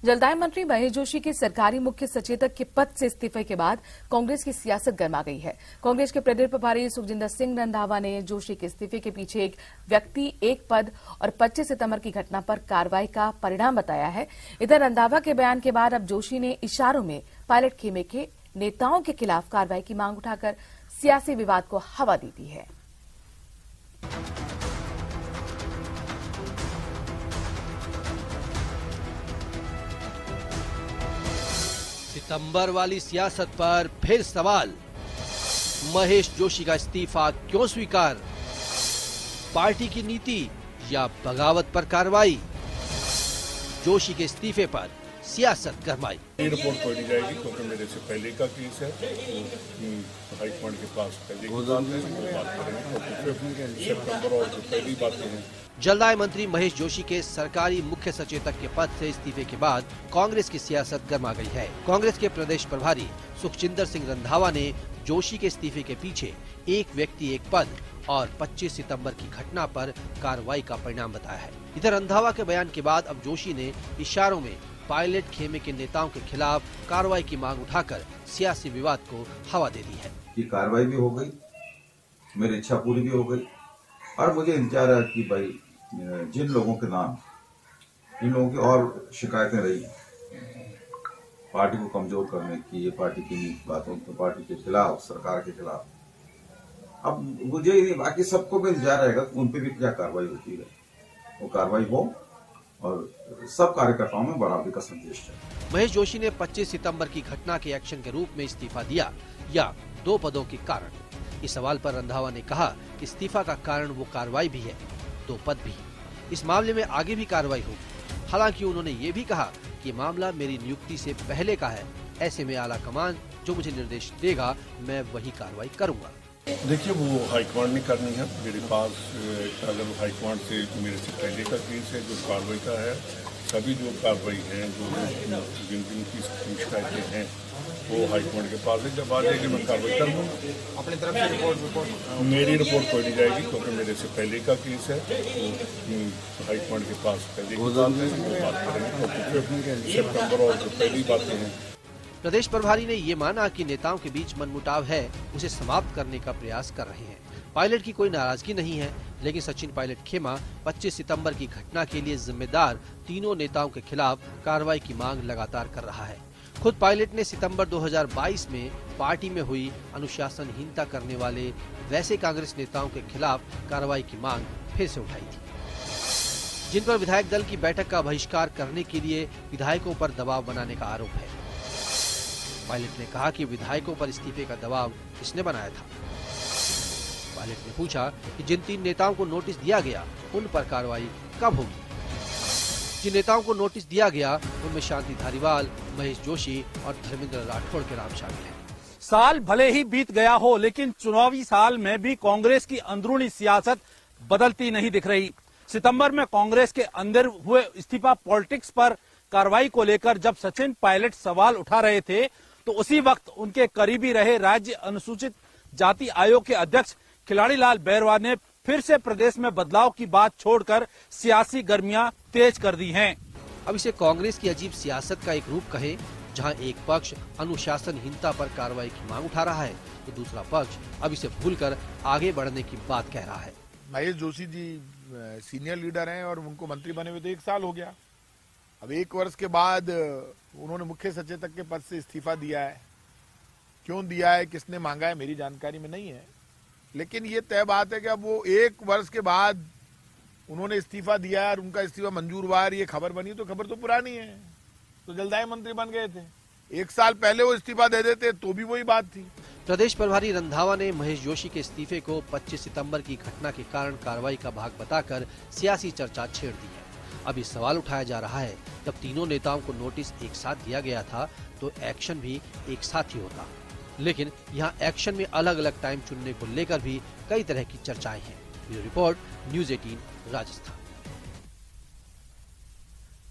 जलदाय मंत्री महेश जोशी के सरकारी मुख्य सचेतक के पद से इस्तीफे के बाद कांग्रेस की सियासत गर्मा गई है। कांग्रेस के प्रदेश प्रभारी सुखजिंदर सिंह रंधावा ने जोशी के इस्तीफे के पीछे एक व्यक्ति, एक पद और 25 सितंबर की घटना पर कार्रवाई का परिणाम बताया है। इधर रंधावा के बयान के बाद अब जोशी ने इशारों में पायलट खेमे के नेताओं के खिलाफ कार्रवाई की मांग उठाकर सियासी विवाद को हवा दे दी है। सितंबर वाली सियासत पर फिर सवाल, महेश जोशी का इस्तीफा क्यों स्वीकार, पार्टी की नीति या बगावत पर कार्रवाई, जोशी के इस्तीफे पर सियासत गरमाई। ये रिपोर्ट खोली जाएगी क्योंकि मेरे से पहले का केस है, तो हाईकमांड के पास पहले की बात है, बात करेंगे सितंबर और जो पहली बातें हैं। जलदाय मंत्री महेश जोशी के सरकारी मुख्य सचेतक के पद से इस्तीफे के बाद कांग्रेस की सियासत गर्मा गई है। कांग्रेस के प्रदेश प्रभारी सुखजिंदर सिंह रंधावा ने जोशी के इस्तीफे के पीछे एक व्यक्ति, एक पद और 25 सितंबर की घटना पर कार्रवाई का परिणाम बताया है। इधर रंधावा के बयान के बाद अब जोशी ने इशारों में पायलट खेमे के नेताओं के खिलाफ कार्रवाई की मांग उठाकर सियासी विवाद को हवा दे दी है। ये कार्रवाई भी हो गई, मेरी इच्छा पूरी भी हो गई और मुझे इंतजार है कि भाई जिन लोगों के नाम, इन लोगों की और शिकायतें रही पार्टी को कमजोर करने की, ये पार्टी की बातों को, पार्टी के खिलाफ, सरकार के खिलाफ, अब मुझे बाकी सबको भी इंतजार रहेगा उन पे भी क्या कार्रवाई होती है, वो कार्रवाई हो और सब कार्यकर्ताओं में बराबरी का संदेश है। महेश जोशी ने 25 सितंबर की घटना के एक्शन के रूप में इस्तीफा दिया या 2 पदों के कारण। इस सवाल पर रंधावा ने कहा कि इस्तीफा का कारण वो कार्रवाई भी है, 2 पद भी। इस मामले में आगे भी कार्रवाई होगी। हालांकि उन्होंने ये भी कहा कि मामला मेरी नियुक्ति से पहले का है, ऐसे में आला कमान जो मुझे निर्देश देगा मैं वही कार्रवाई करूंगा। देखिए, वो हाईकमांड ने करनी है। मेरे पास अगर हाईकमांड से मेरे से पहले का केस है, जो कार्रवाई का है, सभी जो कार्रवाई है, जो जिन जिन की शिकायतें हैं, वो हाईकमांड के पास है। जब आ जाएगी मैं कार्रवाई करूँगा। अपनी तरफ से रिपोर्ट मेरी रिपोर्ट खोली जाएगी क्योंकि मेरे से पहले का केस है, तो हाईकमांड के पास पहले की बात है, बात करेंगे सितंबर और जो पहली बातें हैं। प्रदेश प्रभारी ने ये माना कि नेताओं के बीच मनमुटाव है, उसे समाप्त करने का प्रयास कर रहे हैं। पायलट की कोई नाराजगी नहीं है, लेकिन सचिन पायलट खेमा 25 सितंबर की घटना के लिए जिम्मेदार तीनों नेताओं के खिलाफ कार्रवाई की मांग लगातार कर रहा है। खुद पायलट ने सितंबर 2022 में पार्टी में हुई अनुशासनहीनता करने वाले वैसे कांग्रेस नेताओं के खिलाफ कार्रवाई की मांग फिर से उठाई थी, जिन पर विधायक दल की बैठक का बहिष्कार करने के लिए विधायकों पर दबाव बनाने का आरोप है। पायलट ने कहा कि विधायकों पर इस्तीफे का दबाव किसने बनाया था। पायलट ने पूछा कि जिन 3 नेताओं को नोटिस दिया गया उन पर कार्रवाई कब होगी। जिन नेताओं को नोटिस दिया गया उनमें शांति धारीवाल, महेश जोशी और धर्मेंद्र राठौड़ के नाम शामिल हैं। साल भले ही बीत गया हो, लेकिन चुनावी साल में भी कांग्रेस की अंदरूनी सियासत बदलती नहीं दिख रही। सितंबर में कांग्रेस के अंदर हुए इस्तीफा पॉलिटिक्स पर कार्रवाई को लेकर जब सचिन पायलट सवाल उठा रहे थे, तो उसी वक्त उनके करीबी रहे राज्य अनुसूचित जाति आयोग के अध्यक्ष खिलाड़ीलाल बैरवा ने फिर से प्रदेश में बदलाव की बात छोड़कर सियासी गर्मियां तेज कर दी हैं। अब इसे कांग्रेस की अजीब सियासत का एक रूप कहे, जहां एक पक्ष अनुशासनहीनता पर कार्रवाई की मांग उठा रहा है, तो दूसरा पक्ष अब इसे भूलकर आगे बढ़ने की बात कह रहा है। महेश जोशी जी सीनियर लीडर हैं और उनको मंत्री बने हुए तो 1 साल हो गया। अब 1 वर्ष के बाद उन्होंने मुख्य सचेतक के पद से इस्तीफा दिया है। क्यों दिया है, किसने मांगा है, मेरी जानकारी में नहीं है, लेकिन ये तय बात है कि अब वो 1 वर्ष के बाद उन्होंने इस्तीफा दिया है और उनका इस्तीफा मंजूर हुआ है, ये खबर बनी, तो खबर तो पुरानी है, तो जलदाय मंत्री बन गए थे। 1 साल पहले वो इस्तीफा दे देते तो भी वही बात थी। प्रदेश प्रभारी रंधावा ने महेश जोशी के इस्तीफे को 25 सितंबर की घटना के कारण कार्रवाई का भाग बताकर सियासी चर्चा छेड़ दी है। अब इस सवाल उठाया जा रहा है, जब तीनों नेताओं को नोटिस एक साथ दिया गया था तो एक्शन भी एक साथ ही होता, लेकिन यहाँ एक्शन में अलग अलग टाइम चुनने को लेकर भी कई तरह की चर्चाएं हैं। Bureau report, news 18 Rajasthan.